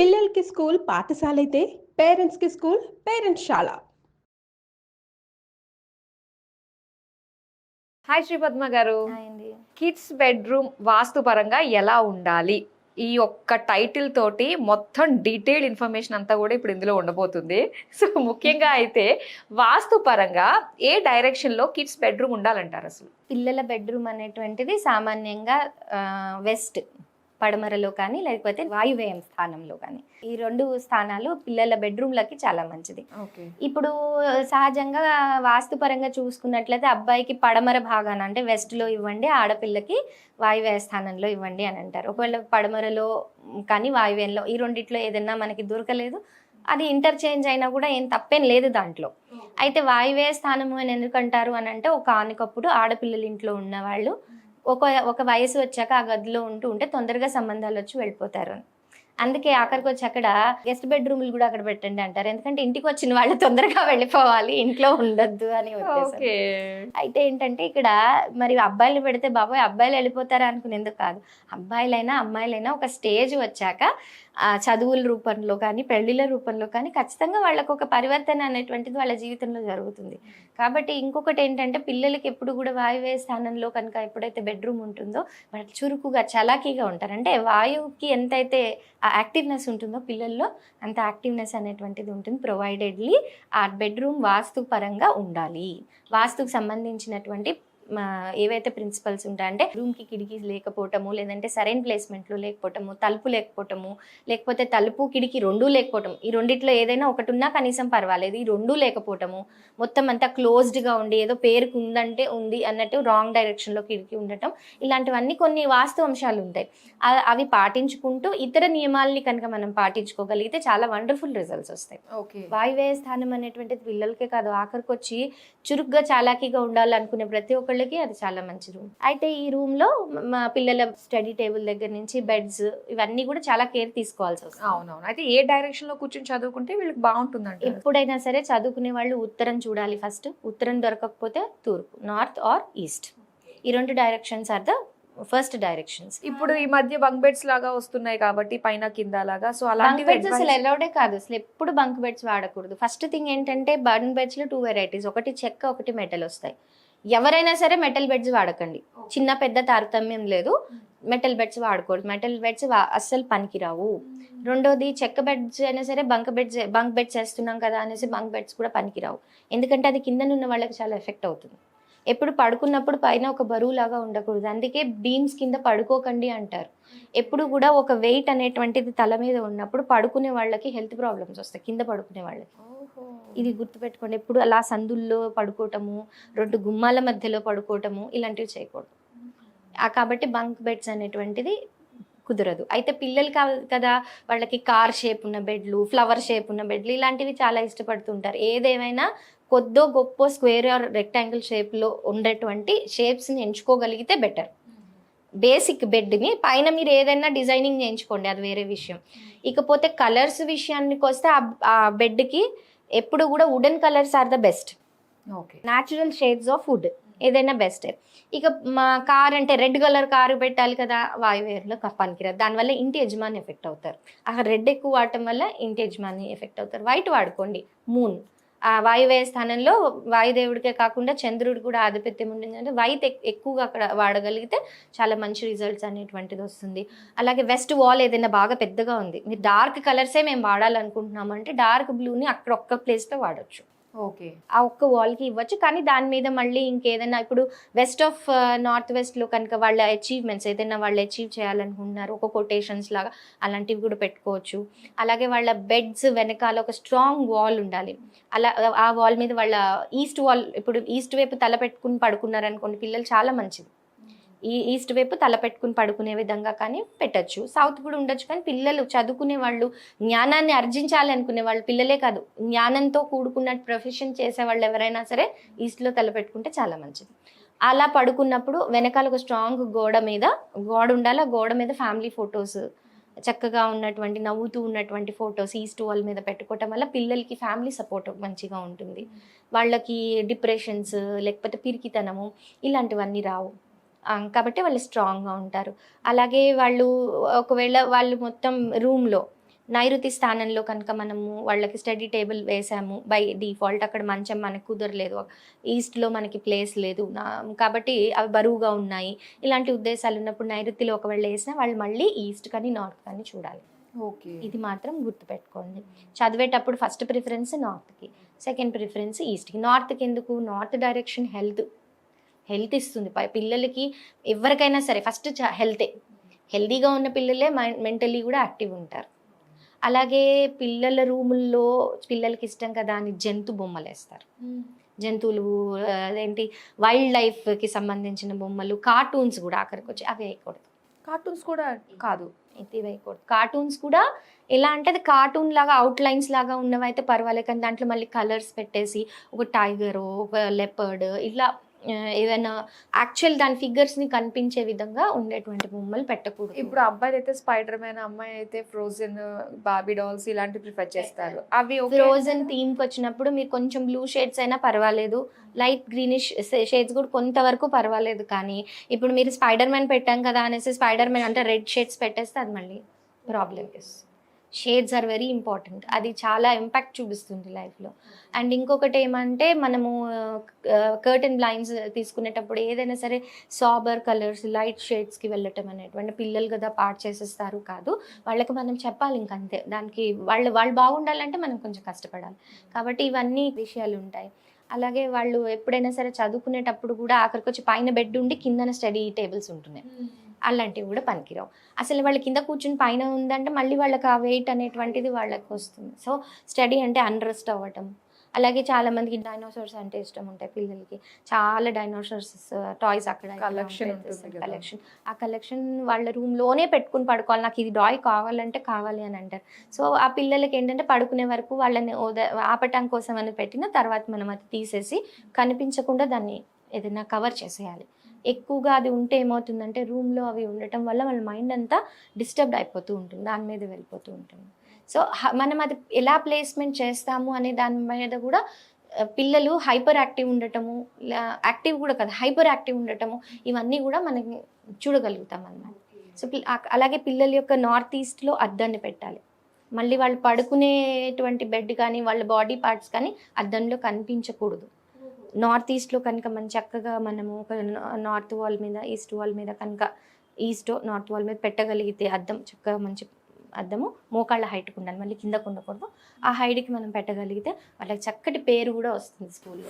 పిల్లలకి స్కూల్ పాఠశాలైతే పేరెంట్స్‌కి school పేరెంట్స్‌శాల. Hi Shri Padma గారు. హాయ్ అండి. కిడ్స్ బెడ్రూమ్ వాస్తు పరంగా ఎలా ఉండాలి? ఈ ఒక్క టైటిల్ తోటి మొత్తం డీటెయిల్డ్ ఇన్ఫర్మేషన్ అంతా కూడా ఇప్పుడు ఇందులో ఉండబోతుంది. సో ముఖ్యంగా అయితే వాస్తు పరంగా ఏ డైరెక్షన్‌లో కిడ్స్ బెడ్రూమ్ ఉండాలంటారు అసలు? పిల్లల బెడ్రూమ్ అనేటువంటిది సామాన్యంగా వెస్ట్ పడమరలో కానీ లేకపోతే వాయువ్యం స్థానంలో కానీ ఈ రెండు స్థానాలు పిల్లల బెడ్రూమ్లకి చాలా మంచిది. ఓకే. ఇప్పుడు సహజంగా వాస్తుపరంగా చూసుకున్నట్లయితే అబ్బాయికి పడమర భాగాన అంటే వెస్ట్లో ఇవ్వండి, ఆడపిల్లకి వాయువ్య స్థానంలో ఇవ్వండి అని అంటారు. ఒకవేళ పడమరలో కానీ వాయువ్యంలో ఈ రెండిట్లో ఏదైనా మనకి దొరకలేదు, అది ఇంటర్చేంజ్ అయినా కూడా ఏం తప్పేం లేదు దాంట్లో. అయితే వాయువ్య స్థానము అని ఎందుకంటారు అని అంటే ఒక ఆనకప్పుడు ఆడపిల్లల ఇంట్లో ఉన్నవాళ్ళు ఒక వయసు వచ్చాక ఆ గదిలో ఉంటే తొందరగా సంబంధాలు వచ్చి వెళ్ళిపోతారు. అందుకే ఆఖరికి వచ్చి అక్కడ గెస్ట్ బెడ్రూమ్లు కూడా అక్కడ పెట్టండి అంటారు. ఎందుకంటే ఇంటికి వచ్చిన వాళ్ళు తొందరగా వెళ్ళిపోవాలి, ఇంట్లో ఉండొద్దు అని ఉద్దేశం. అయితే ఏంటంటే ఇక్కడ మరి అబ్బాయిలు పెడితే బాబాయ్ అబ్బాయిలు వెళ్ళిపోతారా అనుకునేందుకు కాదు. అబ్బాయిలైనా అమ్మాయిలైనా ఒక స్టేజ్ వచ్చాక చదువుల రూపంలో కానీ పెళ్లిళ్ళ రూపంలో కానీ ఖచ్చితంగా వాళ్ళకు ఒక పరివర్తన అనేటువంటిది వాళ్ళ జీవితంలో జరుగుతుంది. కాబట్టి ఇంకొకటి ఏంటంటే పిల్లలకి ఎప్పుడు కూడా వాయువ్య స్థానంలో కనుక ఎప్పుడైతే బెడ్రూమ్ ఉంటుందో వాళ్ళు చురుకుగా చలాకీగా ఉంటారు. అంటే వాయువుకి ఎంతైతే ఆ యాక్టివ్నెస్ ఉంటుందో పిల్లల్లో అంత యాక్టివ్నెస్ అనేటువంటిది ఉంటుంది. ప్రొవైడెడ్లీ ఆ బెడ్రూమ్ వాస్తు పరంగా ఉండాలి. వాస్తుకు సంబంధించినటువంటి ఏవైతే ప్రిన్సిపల్స్ ఉంటాయంటే రూమ్కి కిటికీస్ లేకపోవటము, లేదంటే సరైన ప్లేస్మెంట్లో లేకపోవటము, తలుపు లేకపోవటము, లేకపోతే తలుపు కిటికీ రెండూ లేకపోవటం, ఈ రెండిట్లో ఏదైనా ఒకటి ఉన్నా కనీసం పర్వాలేదు, ఈ రెండూ లేకపోవటము, మొత్తం అంతా క్లోజ్డ్గా ఉండి ఏదో పేరుకు ఉందంటే ఉంది అన్నట్టు రాంగ్ డైరెక్షన్లో కిటికీ ఉండటం, ఇలాంటివన్నీ కొన్ని వాస్తు అంశాలు ఉంటాయి. అవి పాటించుకుంటూ ఇతర నియమాల్ని కనుక మనం పాటించుకోగలిగితే చాలా వండర్ఫుల్ రిజల్ట్స్ వస్తాయి. వాయువ్య స్థానం అనేటువంటిది పిల్లలకే కాదు, ఆఖరికి వచ్చి చురుగ్గా చాలాకీగా ఉండాలనుకునే ప్రతి ఒక్కళ్ళకి అది చాలా మంచి రూమ్. అయితే ఈ రూమ్ లో మా పిల్లల స్టడీ టేబుల్ దగ్గర నుంచి బెడ్స్ ఇవన్నీ కూడా చాలా కేర్ తీసుకోవాల్సి వస్తుంది. అవునవును. అయితే ఏ డైరెక్షన్ లో కూర్చొని చదువుకుంటే వీళ్ళకి బాగుంటుందంట? ఎప్పుడైనా సరే చదువుకునే వాళ్ళు ఉత్తరం చూడాలి ఫస్ట్. ఉత్తరం దొరకకపోతే తూర్పు, నార్త్ ఆర్ ఈస్ట్. ఈ రెండు directions are the first directions. ఇప్పుడు ఈ మధ్య బంక్ బెడ్స్ లాగా వస్తున్నాయి కాబట్టి పైన కింద లాగా, సో బంక్ బెడ్స్ అసలు అలౌడే కాదు, అసలు ఎప్పుడు బంక్ బెడ్స్ వాడకూడదు. ఫస్ట్ థింగ్ ఏంటంటే బంక్ బెడ్స్ లో 2 వెరైటీస్, ఒకటి చెక్క ఒకటి మెటల్ వస్తాయి. ఎవరైనా సరే మెటల్ బెడ్స్ వాడకండి, చిన్న పెద్ద తారతమ్యం లేదు, మెటల్ బెడ్స్ వాడకూడదు. మెటల్ బెడ్స్ అస్సలు పనికిరావు. రెండోది చెక్క బెడ్స్ అయినా సరే బంక్ బెడ్స్ వేస్తున్నాం కదా అనేసి బంక్ బెడ్స్ కూడా పనికిరావు. ఎందుకంటే అది కిందనున్న వాళ్ళకి చాలా ఎఫెక్ట్ అవుతుంది. ఎప్పుడు పడుకున్నప్పుడు పైన ఒక బరువు లాగా ఉండకూడదు, అందుకే బీమ్స్ కింద పడుకోకండి అంటారు. ఎప్పుడు కూడా ఒక వెయిట్ అనేటువంటిది తల మీద ఉన్నప్పుడు పడుకునే వాళ్ళకి హెల్త్ ప్రాబ్లమ్స్ వస్తాయి, కింద పడుకునే వాళ్ళకి. ఇది గుర్తుపెట్టుకోండి. ఎప్పుడు అలా సందుల్లో పడుకోవటము, 2 గుమ్మాల మధ్యలో పడుకోవటము ఇలాంటివి చేయకూడదు. కాబట్టి బంక్ బెడ్స్ అనేటువంటిది కుదరదు. అయితే పిల్లలు కదా, వాళ్ళకి కార్ షేప్ ఉన్న బెడ్లు, ఫ్లవర్ షేప్ ఉన్న బెడ్లు ఇలాంటివి చాలా ఇష్టపడుతుంటారు. ఏదేమైనా కొద్దో గొప్ప స్క్వేర్ ఆర్ రెక్టాంగిల్ షేప్లో ఉండేటువంటి షేప్స్ని ఎంచుకోగలిగితే బెటర్. బేసిక్ బెడ్ని పైన మీరు ఏదైనా డిజైనింగ్ చేయించుకోండి, అది వేరే విషయం. ఇకపోతే కలర్స్ విషయానికి వస్తే ఆ బెడ్కి ఎప్పుడు కూడా wooden colours are the best. Natural shades of wood ఏదైనా బెస్టే. ఇక మా కార్ అంటే రెడ్ కలర్ కారు పెట్టాలి కదా, వాయువేర్లో పనికిరాదు, దానివల్ల ఇంటి యజమాని ఎఫెక్ట్ అవుతారు. అక్కడ రెడ్ ఎక్కువ వాడటం వల్ల ఇంటి యజమాని ఎఫెక్ట్ అవుతారు. వైట్ వాడుకోండి. మూన్ ఆ వాయువ్య స్థానంలో వాయుదేవుడికే కాకుండా చంద్రుడు కూడా ఆధిపత్యం ఉంటుంది. అంటే వైట్ ఎక్కువగా అక్కడ వాడగలిగితే చాలా మంచి రిజల్ట్స్ అనేటువంటిది వస్తుంది. అలాగే వెస్ట్ వాల్ ఏదైనా బాగా పెద్దగా ఉంది, మీరు డార్క్ కలర్సే మేము వాడాలనుకుంటున్నాము అంటే డార్క్ బ్లూని అక్కడ ఒక్క ప్లేస్లో వాడచ్చు. ఓకే, ఆ ఒక్క వాల్కి ఇవ్వచ్చు. కానీ దాని మీద మళ్ళీ ఇంకేదైనా ఇప్పుడు వెస్ట్ ఆఫ్ నార్త్ వెస్ట్లో కనుక వాళ్ళ అచీవ్మెంట్స్ ఏదైనా వాళ్ళు అచీవ్ చేయాలనుకుంటున్నారు, ఒక కొటేషన్స్ లాగా అలాంటివి కూడా పెట్టుకోవచ్చు. అలాగే వాళ్ళ బెడ్స్ వెనకాల ఒక స్ట్రాంగ్ వాల్ ఉండాలి. అలా ఆ వాల్ మీద వాళ్ళ ఈస్ట్ వాల్, ఇప్పుడు ఈస్ట్ వైపు తల పెట్టుకుని పడుకున్నారనుకోండి పిల్లలు, చాలా మంచిది. ఈస్ట్ వైపు తల పెట్టుకుని పడుకునే విధంగా కానీ పెట్టచ్చు. సౌత్ కూడా ఉండొచ్చు. కానీ పిల్లలు చదువుకునే వాళ్ళు, జ్ఞానాన్ని ఆర్జించాలి అనుకునే వాళ్ళు, పిల్లలే కాదు జ్ఞానంతో కూడుకున్న ప్రొఫెషన్ చేసే వాళ్ళు ఎవరైనా సరే ఈస్ట్లో తల పెట్టుకుంటే చాలా మంచిది. అలా పడుకున్నప్పుడు వెనకాల ఒక స్ట్రాంగ్ గోడ ఉండాలి. ఆ గోడ మీద ఫ్యామిలీ ఫొటోస్, చక్కగా ఉన్నటువంటి నవ్వుతూ ఉన్నటువంటి ఫొటోస్ ఈస్ట్ వాల్ మీద పెట్టుకోవటం వల్ల పిల్లలకి ఫ్యామిలీ సపోర్ట్ మంచిగా ఉంటుంది. వాళ్ళకి డిప్రెషన్స్ లేకపోతే పిరికితనము ఇలాంటివన్నీ రావు. కాబట్టి వాళ్ళు స్ట్రాంగ్గా ఉంటారు. అలాగే వాళ్ళు ఒకవేళ వాళ్ళు మొత్తం రూమ్లో నైరుతి స్థానంలో కనుక మనము వాళ్ళకి స్టడీ టేబుల్ వేసాము బై డిఫాల్ట్, అక్కడ మంచం మనకు కుదరలేదు, ఈస్ట్లో మనకి ప్లేస్ లేదు కాబట్టి అవి బరువుగా ఉన్నాయి, ఇలాంటి ఉద్దేశాలు ఉన్నప్పుడు నైరుతిలో ఒకవేళ వేసినా వాళ్ళు మళ్ళీ ఈస్ట్ కానీ నార్త్ కానీ చూడాలి. ఓకే. ఇది మాత్రం గుర్తుపెట్టుకోండి. చదివేటప్పుడు ఫస్ట్ ప్రిఫరెన్స్ నార్త్కి, సెకండ్ ప్రిఫరెన్స్ ఈస్ట్కి. నార్త్కి ఎందుకు? నార్త్ డైరెక్షన్ హెల్త్ ఇస్తుంది పిల్లలకి, ఎవరికైనా సరే ఫస్ట్ హెల్తీగా ఉన్న పిల్లలే మెంటలీ కూడా యాక్టివ్ ఉంటారు. అలాగే పిల్లల రూముల్లో పిల్లలకి ఇష్టం కదా అని జంతు బొమ్మలు వేస్తారు. జంతువులు అదేంటి వైల్డ్ లైఫ్కి సంబంధించిన బొమ్మలు, కార్టూన్స్ కూడా ఆఖరికి వచ్చి అవి వేయకూడదు. కార్టూన్స్ కూడా కాదు, ఇది వేయకూడదు. కార్టూన్స్ కూడా ఎలా అంటే అది కార్టూన్ లాగా అవుట్లైన్స్ లాగా ఉన్నవైతే పర్వాలేదు, కానీ దాంట్లో మళ్ళీ కలర్స్ పెట్టేసి ఒక టైగరు, ఒక లెపర్డ్, ఇట్లా ఏదైనా యాక్చువల్ దాని ఫిగర్స్ని కనిపించే విధంగా ఉండేటువంటి బొమ్మలు పెట్టకూడదు. ఇప్పుడు అబ్బాయి అయితే స్పైడర్ మ్యాన్, అమ్మాయి అయితే ఫ్రోజన్, బార్బీ డాల్స్ ఇలాంటివి ప్రిఫర్ చేస్తారు. అవి ఫ్రోజన్ థీమ్కి వచ్చినప్పుడు మీరు కొంచెం బ్లూ షేడ్స్ అయినా పర్వాలేదు, లైట్ గ్రీనిష్ షేడ్స్ కూడా కొంతవరకు పర్వాలేదు. కానీ ఇప్పుడు మీరు స్పైడర్ మ్యాన్ పెట్టాం కదా అనేసి స్పైడర్ మ్యాన్ అంటే రెడ్ షేడ్స్ పెట్టేస్తే అది మళ్ళీ problem. Shades are very important, అది చాలా ఇంపాక్ట్ చూపిస్తుంది లైఫ్లో. అండ్ ఇంకొకటి ఏమంటే మనము కర్టన్ బ్లైండ్స్ తీసుకునేటప్పుడు ఏదైనా సరే సాబర్ కలర్స్, లైట్ షేడ్స్కి వెళ్ళటం అనేటువంటి, పిల్లలు కదా పాడు చేసేస్తారు కాదు, వాళ్ళకి మనం చెప్పాలి ఇంకంతే. దానికి వాళ్ళు బాగుండాలంటే మనం కొంచెం కష్టపడాలి. కాబట్టి ఇవన్నీ విషయాలు ఉంటాయి. అలాగే వాళ్ళు ఎప్పుడైనా సరే చదువుకునేటప్పుడు కూడా ఆఖరికి వచ్చి పైన బెడ్ ఉండి కిందన స్టడీ టేబుల్స్ ఉంటున్నాయి, అలాంటివి కూడా పనికిరావు. అసలు వాళ్ళ కింద కూర్చుని పైన ఉందంటే మళ్ళీ వాళ్ళకి ఆ వెయిట్ అనేటువంటిది వాళ్ళకి వస్తుంది. సో స్టడీ అంటే అన్రెస్ట్ అవ్వటం. అలాగే చాలా మందికి డైనోసార్స్ అంటే ఇష్టం ఉంటాయి పిల్లలకి, చాలా డైనోసార్స్ టాయ్స్ అక్కడ కలెక్షన్. ఆ కలెక్షన్ వాళ్ళ రూమ్లోనే పెట్టుకుని పడుకోవాలి, నాకు ఇది టాయ్ కావాలంటే కావాలి అని అంటారు. సో ఆ పిల్లలకి ఏంటంటే పడుకునే వరకు వాళ్ళని ఆపటం కోసం అని పెట్టిన తర్వాత మనం అది తీసేసి కనిపించకుండా దాన్ని ఏదైనా కవర్ చేసేయాలి. ఎక్కువగా అది ఉంటే ఏమవుతుందంటే రూమ్లో అవి ఉండటం వల్ల వాళ్ళ మైండ్ అంతా డిస్టర్బ్డ్ అయిపోతూ ఉంటుంది, దాని మీద వెళ్ళిపోతూ ఉంటుంది. సో మనం అది ఎలా ప్లేస్మెంట్ చేస్తాము అనే దాని మీద కూడా పిల్లలు హైపర్ యాక్టివ్ ఉండటము, యాక్టివ్ కూడా కదా హైపర్ యాక్టివ్ ఉండటము, ఇవన్నీ కూడా మనకి చూడగలుగుతాం అన్నమాట. సో అలాగే పిల్లల యొక్క నార్త్ ఈస్ట్లో అద్దాన్ని పెట్టాలి. మళ్ళీ వాళ్ళు పడుకునేటువంటి బెడ్ కానీ వాళ్ళ బాడీ పార్ట్స్ కానీ అద్దంలో కనిపించకూడదు. నార్త్ ఈస్ట్లో కనుక మనం చక్కగా మనము ఒక నార్త్ వాల్ మీద, ఈస్ట్ వాల్ మీద కనుక ఈస్ట్ నార్త్ వాల్ మీద పెట్టగలిగితే అద్దం, చక్కగా మంచి అద్దము మోకాళ్ళ హైట్కి ఉండాలి, మళ్ళీ కిందకు ఉండకూడదు. ఆ హైట్కి మనం పెట్టగలిగితే వాళ్ళకి చక్కటి పేరు కూడా వస్తుంది స్కూల్లో.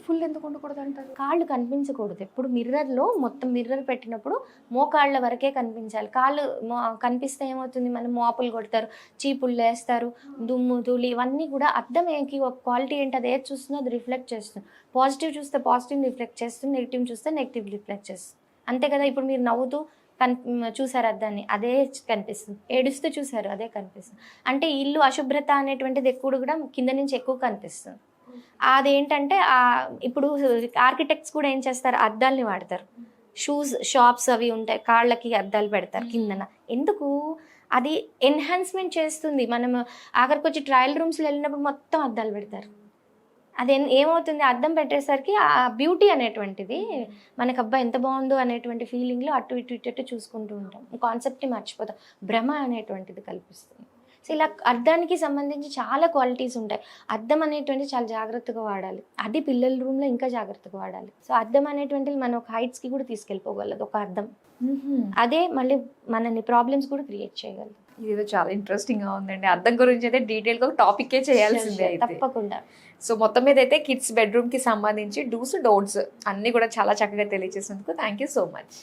ఫుల్ ఎందుకు ఉండకూడదు అంటారు? కాళ్ళు కనిపించకూడదు. ఎప్పుడు మిర్రర్లో మొత్తం మిర్రర్ పెట్టినప్పుడు మోకాళ్ళ వరకే కనిపించాలి. కాళ్ళు కనిపిస్తే ఏమవుతుంది, మనం మోపులు కొడతారు, చీపుళ్ళు వేస్తారు, దుమ్ము ధూళి ఇవన్నీ కూడా అద్దం ఏంటి ఒక క్వాలిటీ ఏంటి, అది ఏది చూస్తుందో అది రిఫ్లెక్ట్ చేస్తుంది. పాజిటివ్ చూస్తే పాజిటివ్ రిఫ్లెక్ట్ చేస్తుంది, నెగిటివ్ చూస్తే నెగిటివ్ రిఫ్లెక్ట్ చేస్తుంది. అంతే కదా. ఇప్పుడు మీరు నవ్వుతూ చూసారు అద్దాన్ని, అదే కనిపిస్తుంది, ఏడుస్తూ చూసారు అదే కనిపిస్తుంది. అంటే ఇల్లు అశుభ్రత అనేటువంటిది ఎక్కువ కూడా కింద నుంచి ఎక్కువ కనిపిస్తుంది. అదేంటంటే ఇప్పుడు ఆర్కిటెక్ట్స్ కూడా ఏం చేస్తారు, అద్దాలని వాడతారు. షాప్స్ అవి ఉంటాయి, కాళ్ళకి అద్దాలు పెడతారు కిందన. ఎందుకు? అది ఎన్హాన్స్మెంట్ చేస్తుంది. మనం ఆఖరికి వచ్చి ట్రయల్ రూమ్స్లో వెళ్ళినప్పుడు మొత్తం అద్దాలు పెడతారు. అది ఏమవుతుంది, అద్దం పెట్టేసరికి ఆ బ్యూటీ అనేటువంటిది మనకు అబ్బా ఎంత బాగుందో అనేటువంటి ఫీలింగ్లో అటు ఇటు చూసుకుంటూ ఉంటాం, కాన్సెప్ట్ని మర్చిపోతాం, భ్రమ అనేటువంటిది కల్పిస్తుంది. సో ఇలా అద్దానికి సంబంధించి చాలా క్వాలిటీస్ ఉంటాయి. అద్దం అనేటువంటిది చాలా జాగ్రత్తగా వాడాలి, అది పిల్లల రూమ్లో ఇంకా జాగ్రత్తగా వాడాలి. సో అద్దం అనేటువంటిది మన ఒక హైట్స్కి కూడా తీసుకెళ్ళిపోగలదు ఒక అద్దం. అదే మళ్ళీ మనని ప్రాబ్లమ్స్ కూడా క్రియేట్ చేయగలదు. ఇది చాలా ఇంట్రెస్టింగ్గా ఉందండి. అద్దం గురించి అయితే డీటెయిల్గా టాపిక్కే చేయాల్సిందే తప్పకుండా. సో మొత్తం మీద అయితే కిడ్స్ బెడ్రూమ్కి సంబంధించి డూస్ డోంట్స్ అన్నీ కూడా చాలా చక్కగా తెలియజేసినందుకు థ్యాంక్ యూ సో మచ్.